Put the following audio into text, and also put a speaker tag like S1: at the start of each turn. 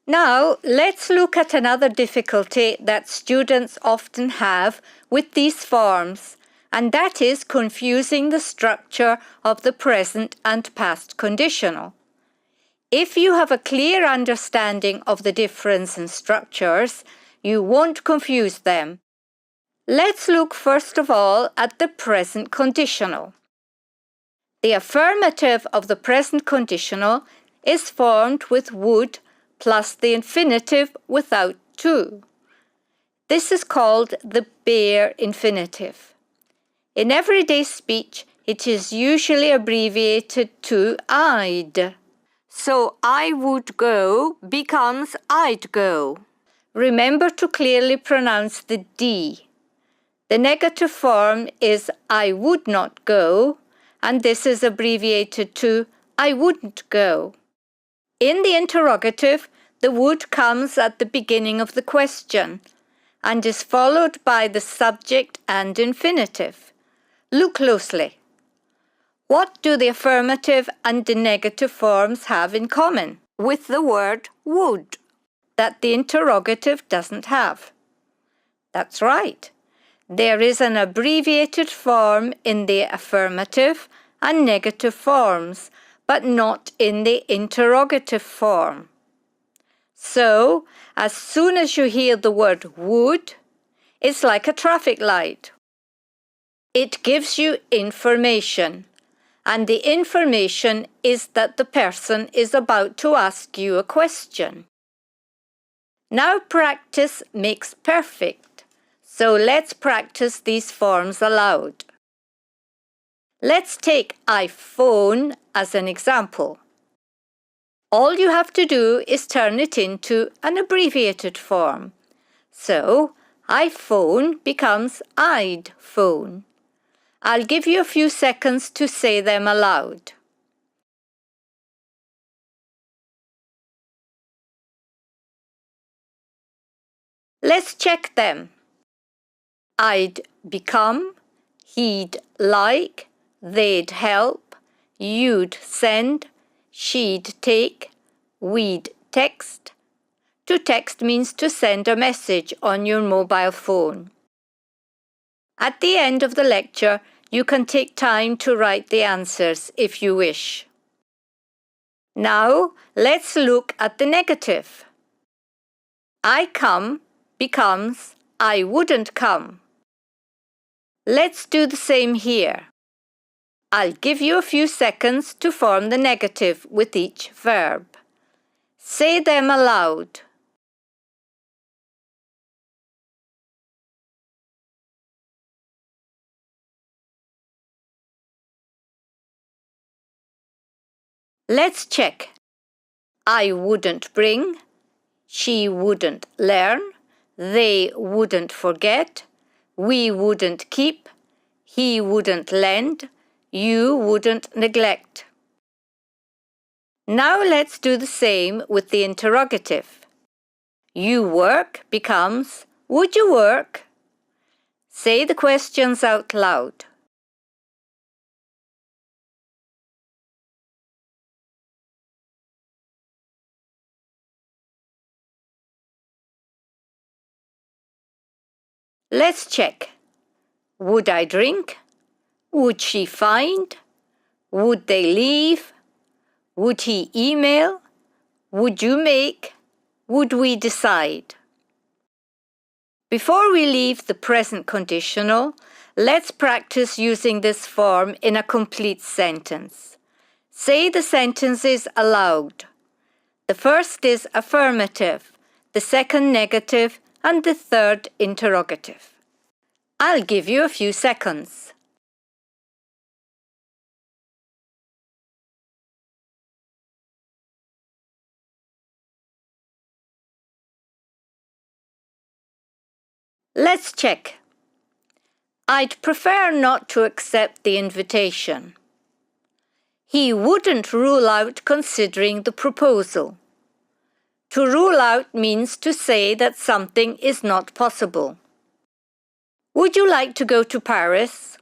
S1: Now, let's look at another difficulty that students often have with these forms, and that is confusing the structure of the present and past conditional. If you have a clear understanding of the difference in structures, you won't confuse them. Let's look first of all at the present conditional. The affirmative of the present conditional is formed with would plus the infinitive without to. This is called the bare infinitive. In everyday speech, it is usually abbreviated to I'd. So I would go becomes I'd go. Remember to clearly pronounce the D. The negative form is I would not go, and this is abbreviated to I wouldn't go. In the interrogative, the would comes at the beginning of the question and is followed by the subject and infinitive. Look closely. What do the affirmative and the negative forms have in common with the word would that the interrogative doesn't have? That's right. There is an abbreviated form in the affirmative and negative forms, but not in the interrogative form. So, as soon as you hear the word would, it's like a traffic light. It gives you information, and the information is that the person is about to ask you a question. Now practice makes perfect, so let's practice these forms aloud. Let's take I phone as an example. All you have to do is turn it into an abbreviated form. So, I phone becomes I'd phone. I'll give you a few seconds to say them aloud. Let's check them. I'd become, he'd like, they'd help, you'd send, she'd take, we'd text. To text means to send a message on your mobile phone. At the end of the lecture, you can take time to write the answers if you wish. Now, let's look at the negative. I come becomes I wouldn't come. Let's do the same here. I'll give you a few seconds to form the negative with each verb. Say them aloud. Let's check. I wouldn't bring, she wouldn't learn, they wouldn't forget, we wouldn't keep, he wouldn't lend, you wouldn't neglect. Now let's do the same with the interrogative. You work becomes would you work? Say the questions out loud. Let's check. Would I drink? Would she find? Would they leave? Would he email? Would you make? Would we decide? Before we leave the present conditional, let's practice using this form in a complete sentence. Say the sentences aloud. The first is affirmative, the second negative, and the third interrogative. I'll give you a few seconds. Let's check. I'd prefer not to accept the invitation. He wouldn't rule out considering the proposal. To rule out means to say that something is not possible. Would you like to go to Paris?